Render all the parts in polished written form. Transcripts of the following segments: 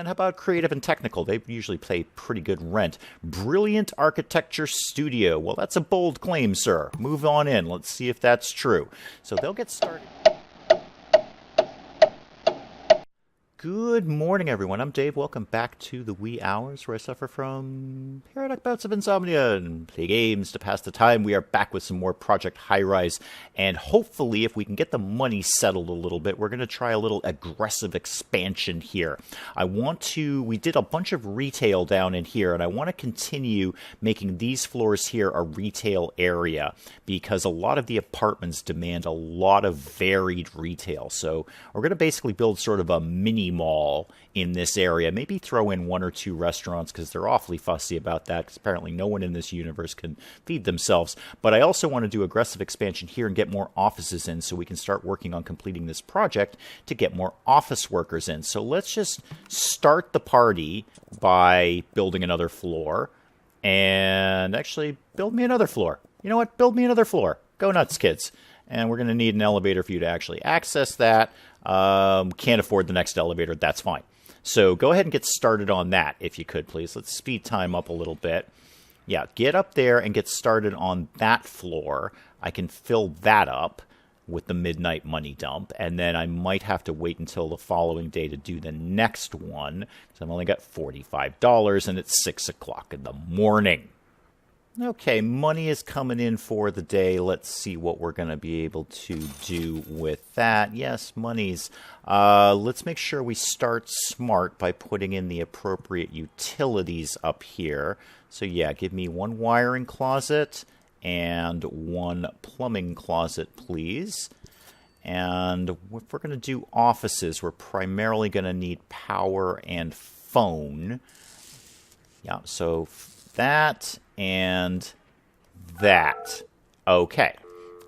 And how about creative and technical? They usually pay pretty good rent. Brilliant architecture studio. Well, that's a bold claim, sir. Move on in. Let's see if that's true. So they'll get started. Good morning, everyone. I'm Dave. Welcome back to the wee hours where I suffer from periodic bouts of insomnia and play games to pass the time. We are back with some more Project Highrise, and hopefully, if we can get the money settled a little bit, we're going to try a little aggressive expansion here. We did a bunch of retail down in here, and I want to continue making these floors here a retail area because a lot of the apartments demand a lot of varied retail. So we're going to basically build sort of a mini mall in this area. Maybe throw in one or two restaurants because they're awfully fussy about that because apparently no one in this universe can feed themselves. But I also want to do aggressive expansion here and get more offices in so we can start working on completing this project to get more office workers in. So let's just start the party by building another floor and actually build me another floor. You know what? Build me another floor. Go nuts, kids. And we're going to need an elevator for you to actually access that. Can't afford the next elevator. That's fine. So go ahead and get started on that, if you could, please. Let's speed time up a little bit. Yeah, get up there and get started on that floor. I can fill that up with the midnight money dump, and then I might have to wait until the following day to do the next one, because I've only got $45, and it's 6 o'clock in the morning. Okay, money is coming in for the day. Let's see what we're going to be able to do with that. Yes, money's. Let's make sure we start smart by putting in the appropriate utilities up here. So yeah, give me one wiring closet and one plumbing closet, please. And if we're going to do offices, we're primarily going to need power and phone. Yeah, so that and that. Okay,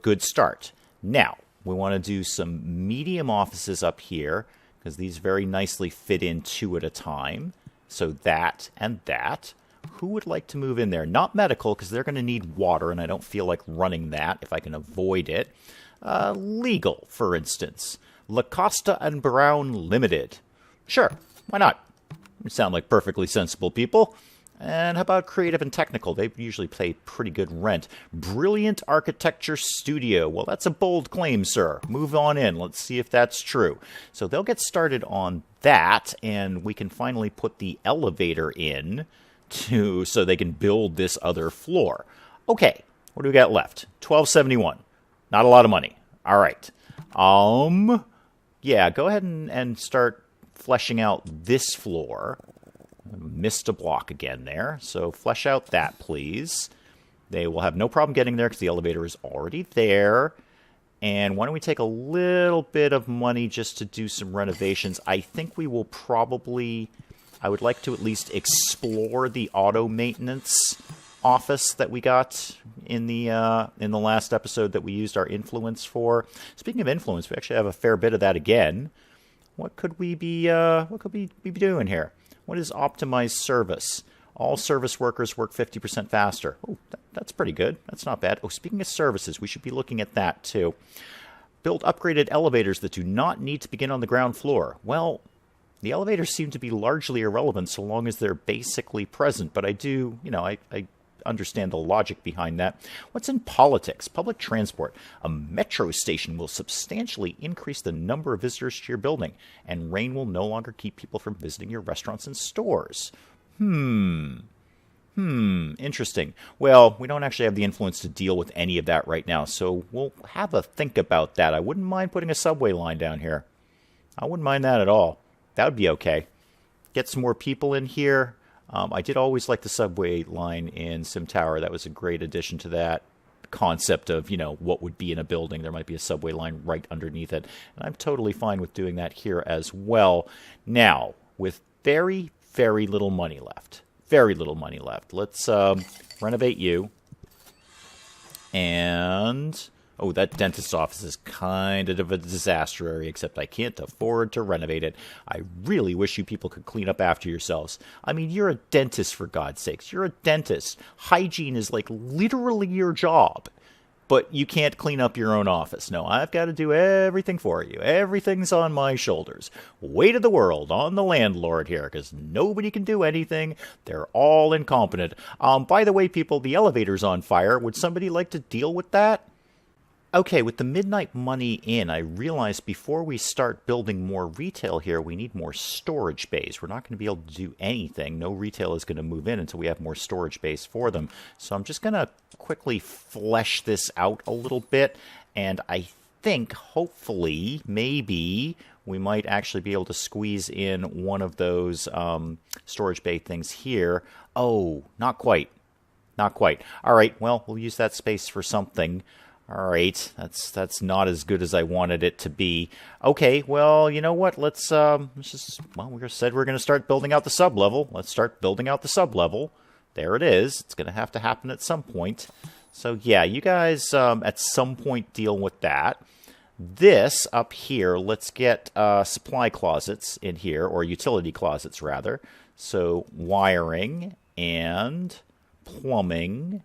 good start. Now, we want to do some medium offices up here because these very nicely fit in two at a time. So that and that. Who would like to move in there? Not medical because they're going to need water and I don't feel like running that if I can avoid it. Legal, for instance. La Costa and Brown Limited. Sure, why not? You sound like perfectly sensible people. And how about creative and technical? They usually pay pretty good rent. Brilliant architecture studio. Well, that's a bold claim, sir. Move on in. Let's see if that's true. So they'll get started on that, and we can finally put the elevator in so they can build this other floor. Okay, what do we got left? $12.71. Not a lot of money. All right. Yeah, go ahead and start fleshing out this floor. Missed a block again there, so flesh out that, please. They will have no problem getting there because the elevator is already there. And why don't we take a little bit of money just to do some renovations? I think we will probably... I would like to at least explore the auto maintenance office that we got in the last episode that we used our influence for. Speaking of influence, we actually have a fair bit of that again. What could we be doing here? What is optimized service? All service workers work 50% faster. Oh, that's pretty good. That's not bad. Oh, speaking of services, we should be looking at that too. Build upgraded elevators that do not need to begin on the ground floor. Well, the elevators seem to be largely irrelevant so long as they're basically present, but I do, I understand the logic behind that. What's in politics? Public transport. A metro station will substantially increase the number of visitors to your building, and rain will no longer keep people from visiting your restaurants and stores. Interesting. Well, we don't actually have the influence to deal with any of that right now, so we'll have a think about that. I wouldn't mind putting a subway line down here. I wouldn't mind that at all. That would be okay. Get some more people in here. I did always like the subway line in Sim Tower. That was a great addition to that concept of, what would be in a building. There might be a subway line right underneath it. And I'm totally fine with doing that here as well. Now, with very, very little money left. Very little money left. Let's renovate you. And... oh, that dentist's office is kind of a disaster area, except I can't afford to renovate it. I really wish you people could clean up after yourselves. I mean, you're a dentist, for God's sakes. You're a dentist. Hygiene is like literally your job. but you can't clean up your own office. No, I've got to do everything for you. Everything's on my shoulders. Weight of the world on the landlord here, because nobody can do anything. They're all incompetent. By the way, people, the elevator's on fire. Would somebody like to deal with that? Okay, with the midnight money in, I realized before we start building more retail here, we need more storage bays. We're not going to be able to do anything. No retail is going to move in until we have more storage bays for them. So I'm just going to quickly flesh this out a little bit. And I think, hopefully, maybe we might actually be able to squeeze in one of those storage bay things here. Oh, not quite. Not quite. All right, well, we'll use that space for something. All right, that's not as good as I wanted it to be. Okay, well, you know what? Let's just, well, we said we're going to start building out the sub-level. Let's start building out the sub-level. There it is. It's going to have to happen at some point. So, yeah, you guys at some point deal with that. This up here, let's get supply closets in here, or utility closets, rather. So, wiring and plumbing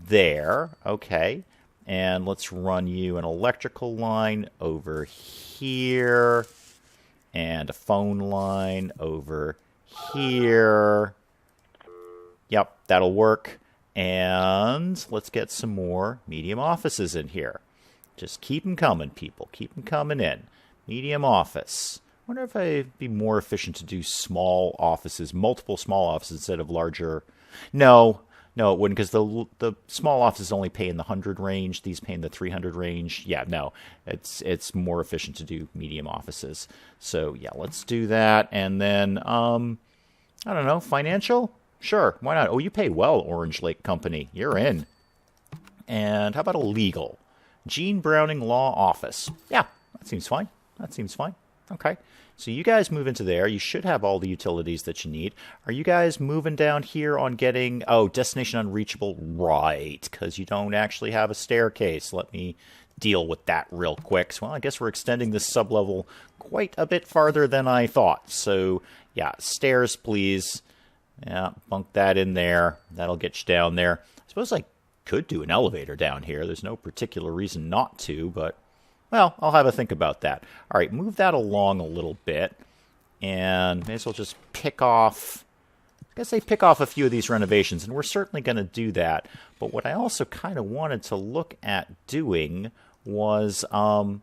there. Okay. And let's run you an electrical line over here. And a phone line over here. Yep, that'll work. And let's get some more medium offices in here. Just keep them coming, people. Keep them coming in. Medium office. I wonder if it'd be more efficient to do small offices, multiple small offices instead of larger. No, it wouldn't, because the small offices only pay in the 100 range. These pay in the 300 range. Yeah, no, it's more efficient to do medium offices. So yeah, let's do that. And then I don't know, financial. Sure, why not? Oh, you pay well, Orange Lake Company. You're in. And how about a legal? Gene Browning Law Office. Yeah, that seems fine. That seems fine. Okay. So you guys move into there. You should have all the utilities that you need. Are you guys moving down here on getting... Oh, destination unreachable. Right, because you don't actually have a staircase. Let me deal with that real quick. So, well, I guess we're extending this sublevel quite a bit farther than I thought. So, yeah, stairs, please. Yeah, bunk that in there. That'll get you down there. I suppose I could do an elevator down here. There's no particular reason not to, but... Well, I'll have a think about that. All right, move that along a little bit. And may as well just pick off... I guess they pick off a few of these renovations, and we're certainly going to do that. But what I also kind of wanted to look at doing was a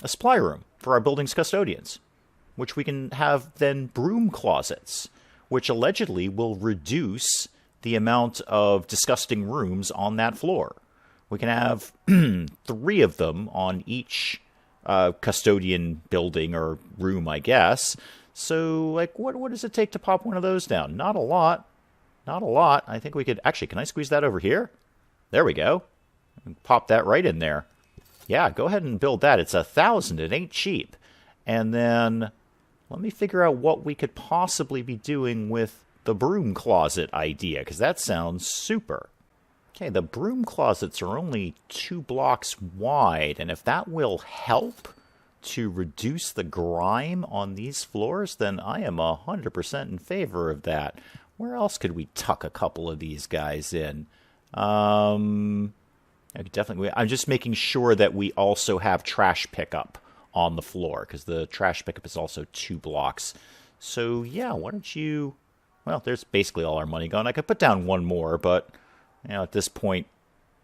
supply room for our building's custodians, which we can have then broom closets, which allegedly will reduce the amount of disgusting rooms on that floor. We can have 3 of them on each custodian building or room, I guess. So, like, what does it take to pop one of those down? Not a lot. Not a lot. I think we could... Actually, can I squeeze that over here? There we go. Pop that right in there. Yeah, go ahead and build that. It's 1,000. It ain't cheap. And then let me figure out what we could possibly be doing with the broom closet idea, because that sounds super. Okay, the broom closets are only 2 blocks wide, and if that will help to reduce the grime on these floors, then I am 100% in favor of that. Where else could we tuck a couple of these guys in? I could definitely... I'm just making sure that we also have trash pickup on the floor, because the trash pickup is also 2 blocks. So, yeah, why don't you... Well, there's basically all our money gone. I could put down one more, but... You know, at this point,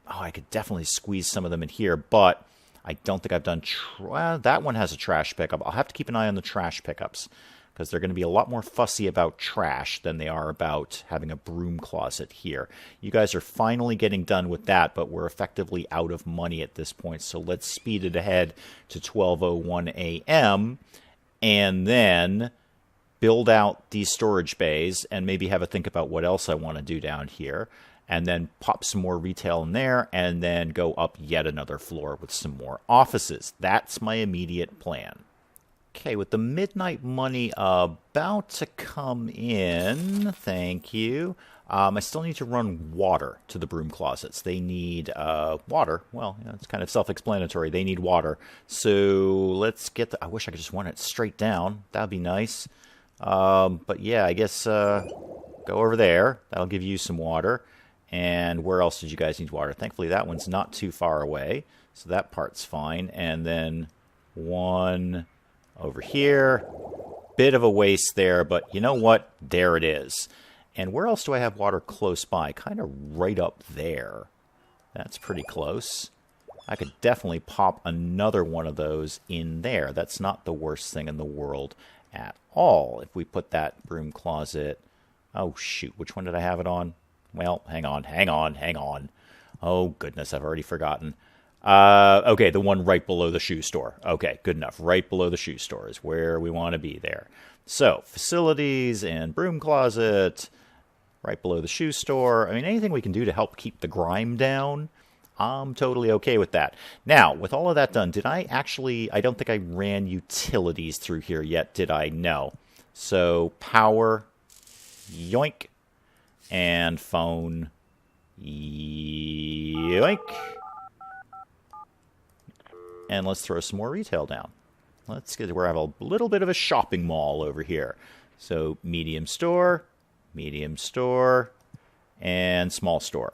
I could definitely squeeze some of them in here, but I don't think I've done... that one has a trash pickup. I'll have to keep an eye on the trash pickups, because they're going to be a lot more fussy about trash than they are about having a broom closet here. You guys are finally getting done with that, but we're effectively out of money at this point, so let's speed it ahead to 12:01 a.m., and then build out these storage bays, and maybe have a think about what else I want to do down here. And then pop some more retail in there, and then go up yet another floor with some more offices. That's my immediate plan. Okay, with the midnight money about to come in, thank you, I still need to run water to the broom closets. They need water. Well, it's kind of self-explanatory. They need water. So let's get the... I wish I could just run it straight down. That would be nice. But yeah, I guess go over there. That'll give you some water. And where else did you guys need water? Thankfully, that one's not too far away, so that part's fine. And then one over here. Bit of a waste there, but you know what? There it is. And where else do I have water close by? Kind of right up there. That's pretty close. I could definitely pop another one of those in there. That's not the worst thing in the world at all. If we put that broom closet... Oh, shoot. Which one did I have it on? Well, hang on. Oh, goodness, I've already forgotten. Okay, the one right below the shoe store. Okay, good enough. Right below the shoe store is where we want to be there. So, facilities and broom closet, right below the shoe store. I mean, anything we can do to help keep the grime down, I'm totally okay with that. Now, with all of that done, did I actually... I don't think I ran utilities through here yet, did I? No. So, power, yoink, and phone, yoink. And let's throw some more retail down. Let's get where I have a little bit of a shopping mall over here. So medium store, and small store.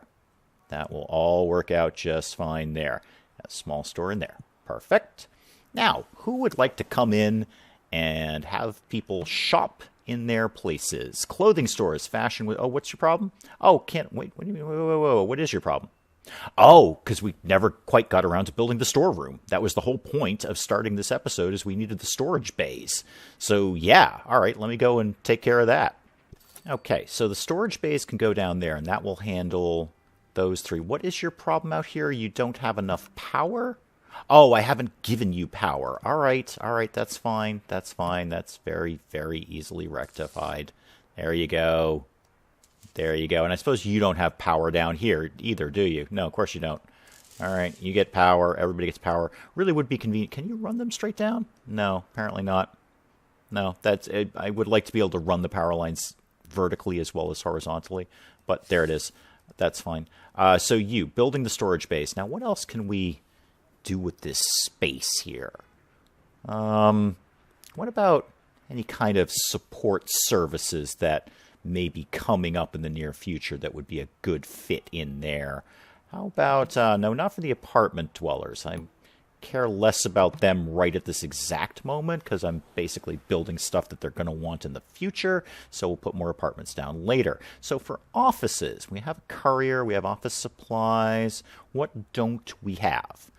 That will all work out just fine there. A small store in there. Perfect. Now, who would like to come in and have people shop in their places? Clothing stores, fashion... Oh, what's your problem? Oh, can't... Wait, what do you mean? Whoa. What is your problem? Oh, because we never quite got around to building the storeroom. That was the whole point of starting this episode, is we needed the storage bays. So, yeah. All right, let me go and take care of that. Okay, so the storage bays can go down there, and that will handle those three. What is your problem out here? You don't have enough power? Oh, I haven't given you power. All right, that's fine. That's very, very easily rectified. There you go. And I suppose you don't have power down here either, do you? No, of course you don't. All right, you get power. Everybody gets power. Really would be convenient. Can you run them straight down? No, apparently not. No, that's it. I would like to be able to run the power lines vertically as well as horizontally, but there it is. That's fine. So you, building the storage base. Now, what else can we do with this space here? What about any kind of support services that may be coming up in the near future that would be a good fit in there? How about, no, not for the apartment dwellers. I care less about them right at this exact moment because I'm basically building stuff that they're going to want in the future, so we'll put more apartments down later. So for offices, we have a courier, we have office supplies. What don't we have?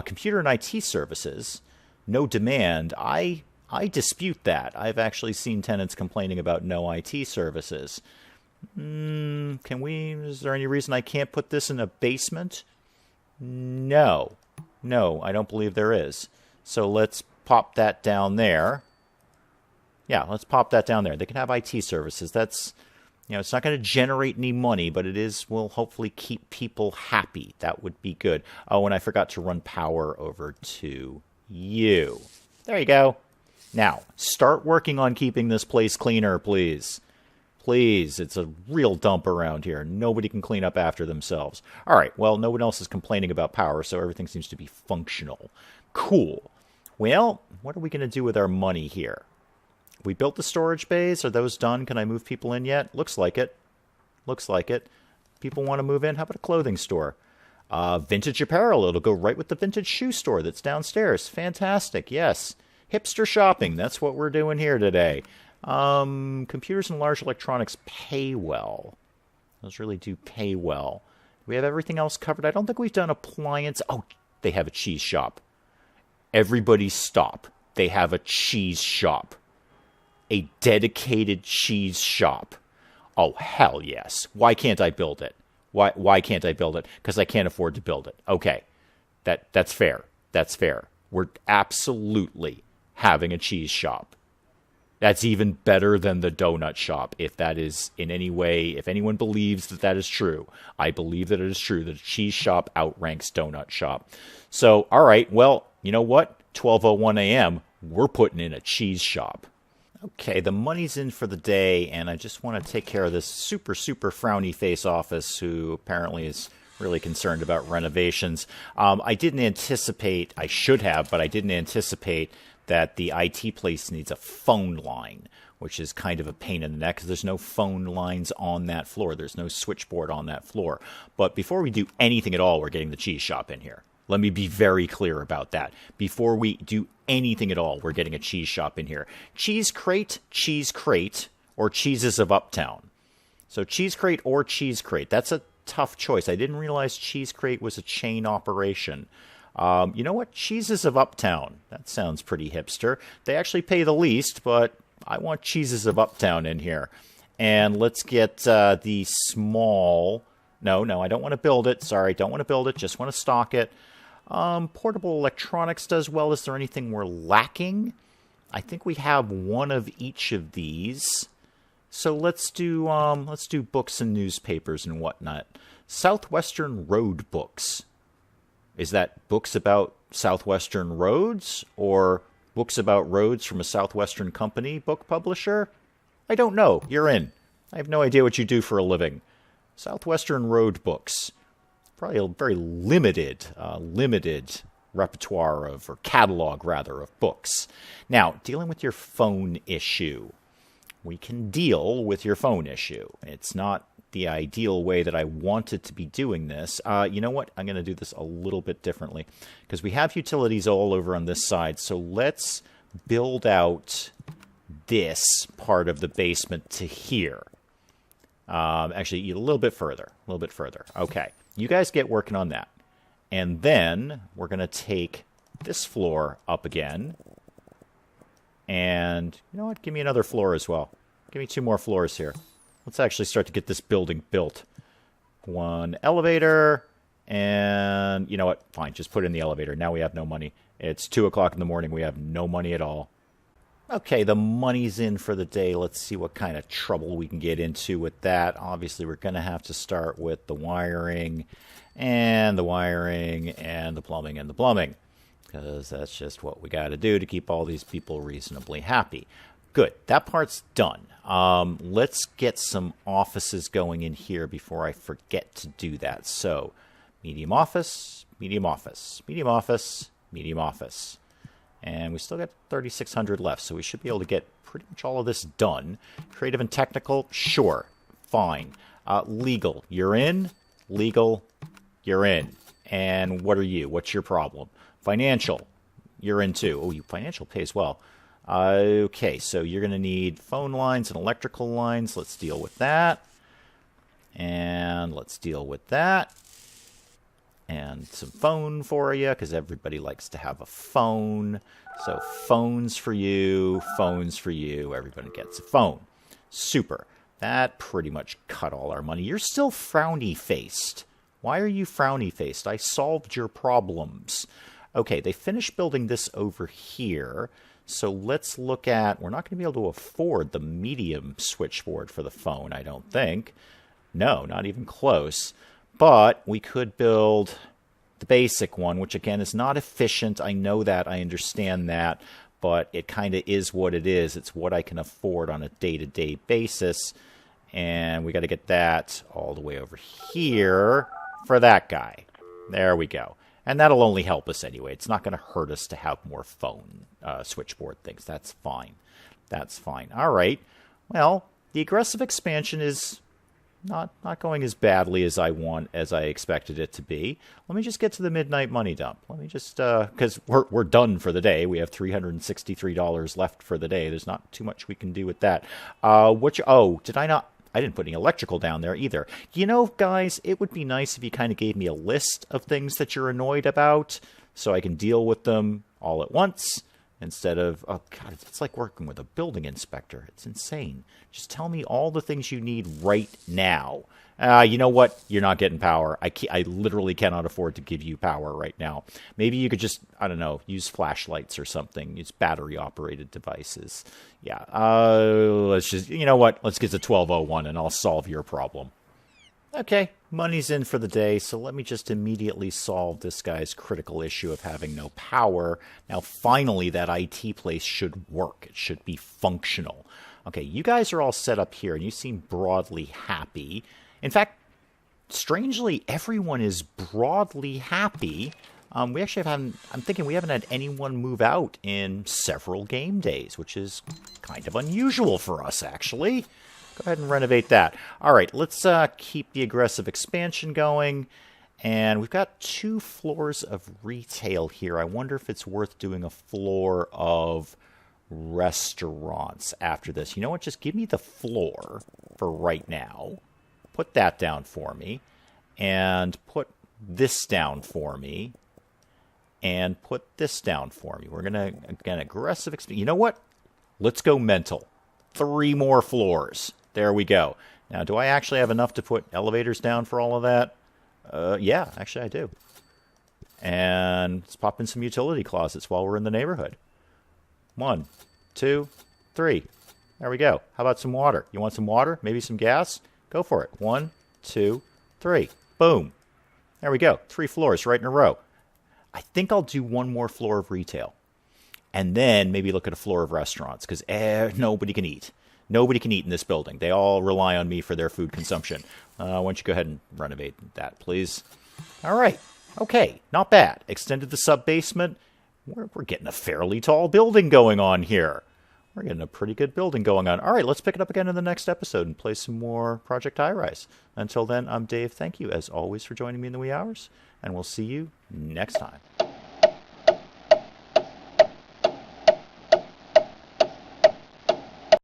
Computer and IT services, no demand. I dispute that. I've actually seen tenants complaining about no IT services. Is there any reason I can't put this in a basement? No, I don't believe there is. So let's pop that down there. Yeah, let's pop that down there. They can have IT services. That's, it's not going to generate any money, but will hopefully keep people happy. That would be good. Oh, and I forgot to run power over to you. There you go. Now, start working on keeping this place cleaner, please. Please, it's a real dump around here. Nobody can clean up after themselves. All right, well, no one else is complaining about power, so everything seems to be functional. Cool. Well, what are we going to do with our money here? We built the storage bays. Are those done? Can I move people in yet? Looks like it. People want to move in? How about a clothing store? Vintage apparel. It'll go right with the vintage shoe store that's downstairs. Fantastic, yes. Hipster shopping, that's what we're doing here today. Computers and large electronics pay well. Those really do pay well. We have everything else covered. I don't think we've done appliance. Oh, they have a cheese shop. Everybody stop. They have a cheese shop. A dedicated cheese shop. Oh, hell yes. Why can't I build it? Why can't I build it? Because I can't afford to build it. Okay, that's fair. We're absolutely having a cheese shop. That's even better than the donut shop, if that is in any way, if anyone believes that is true. I believe that it is true that a cheese shop outranks donut shop. So, all right, well, you know what? 12:01 a.m., we're putting in a cheese shop. Okay, the money's in for the day, and I just want to take care of this super, super frowny face office who apparently is really concerned about renovations. I didn't anticipate, I should have, but I didn't anticipate that the IT place needs a phone line, which is kind of a pain in the neck because there's no phone lines on that floor. There's no switchboard on that floor. But before we do anything at all, we're getting the cheese shop in here. Let me be very clear about that. Before we do anything at all, we're getting a cheese shop in here. Cheese crate, or Cheeses of Uptown. So cheese crate or cheese crate. That's a tough choice. I didn't realize cheese crate was a chain operation. You know what? Cheeses of Uptown. That sounds pretty hipster. They actually pay the least, but I want Cheeses of Uptown in here. And let's get the small... No, I don't want to build it. Sorry, don't want to build it. Just want to stock it. Portable electronics does well. Is there anything we're lacking? I think we have one of each of these. So let's do books and newspapers and whatnot. Southwestern Road Books. Is that books about Southwestern roads or books about roads from a Southwestern company book publisher? I don't know. You're in. I have no idea what you do for a living. Southwestern Road Books. Probably a very limited repertoire of, or catalog rather, of books. Now, dealing with your phone issue. We can deal with your phone issue. It's not the ideal way that I wanted to be doing this. You know what? I'm going to do this a little bit differently because we have utilities all over on this side. So let's build out this part of the basement to here. Actually, a little bit further. Okay. You guys get working on that. And then we're going to take this floor up again. And you know what? Give me another floor as well. Give me 2 more floors here. Let's actually start to get this building built. 1 elevator. And you know what? Fine, just put in the elevator. Now we have no money. It's 2 o'clock in the morning. We have no money at all. Okay, the money's in for the day. Let's see what kind of trouble we can get into with that. Obviously, we're going to have to start with the wiring and the wiring and the plumbing. Because that's just what we got to do to keep all these people reasonably happy. Good, that part's done. Let's get some offices going in here before I forget to do that. So, medium office, medium office, medium office, medium office. And we still got 3,600 left, so we should be able to get pretty much all of this done. Creative and technical, sure, fine. Legal, you're in. Legal, you're in. And what are you? What's your problem? Financial, you're in too. Oh, financial pays well. Okay, so you're going to need phone lines and electrical lines. Let's deal with that. And let's deal with that. And some phone for you, because everybody likes to have a phone. So phones for you, everybody gets a phone. Super. That pretty much cut all our money. You're still frowny-faced. Why are you frowny-faced? I solved your problems. Okay, they finished building this over here. So let's look at... We're not going to be able to afford the medium switchboard for the phone, I don't think. No, not even close. But we could build the basic one, which again is not efficient. I know that. I understand that. But it kind of is what it is. It's what I can afford on a day-to-day basis. And we got to get that all the way over here for that guy. There we go. And that'll only help us anyway. It's not going to hurt us to have more phone switchboard things. That's fine. That's fine. All right. Well, the aggressive expansion is... Not going as badly as I expected it to be. Let me just get to the midnight money dump. Let me just, because we're done for the day. We have $363 left for the day. There's not too much we can do with that. Did I not? I didn't put any electrical down there either. You know, guys, it would be nice if you kind of gave me a list of things that you're annoyed about so I can deal with them all at once. Instead of, oh God, it's like working with a building inspector. It's insane. Just tell me all the things you need right now. You know what? You're not getting power. I literally cannot afford to give you power right now. Maybe you could just, I don't know, use flashlights or something. Use battery-operated devices. Yeah. Let's just, you know what? Let's get to 1201 and I'll solve your problem. Okay, money's in for the day, so let me just immediately solve this guy's critical issue of having no power. Now, finally, that IT place should work. It should be functional. Okay, you guys are all set up here, and you seem broadly happy. In fact, strangely, everyone is broadly happy. We actually haven't, I'm thinking we haven't had anyone move out in several game days, which is kind of unusual for us, actually. Go ahead and renovate that. All right, let's keep the aggressive expansion going. And we've got 2 floors of retail here. I wonder if it's worth doing a floor of restaurants after this. You know what? Just give me the floor for right now. Put that down for me. And put this down for me. And put this down for me. We're going to, again, aggressive. You know what? Let's go mental. 3 more floors. There we go. Now, do I actually have enough to put elevators down for all of that? Yeah, actually I do. And let's pop in some utility closets while we're in the neighborhood. 1, 2, 3. There we go. How about some water? You want some water? Maybe some gas? Go for it. 1, 2, 3. Boom. There we go. 3 floors right in a row. I think I'll do 1 more floor of retail. And then maybe look at a floor of restaurants, because nobody can eat. Nobody can eat in this building. They all rely on me for their food consumption. Why don't you go ahead and renovate that, please? All right. Okay. Not bad. Extended the sub-basement. We're getting a fairly tall building going on here. We're getting a pretty good building going on. All right. Let's pick it up again in the next episode and play some more Project Highrise. Until then, I'm Dave. Thank you, as always, for joining me in the wee hours. And we'll see you next time.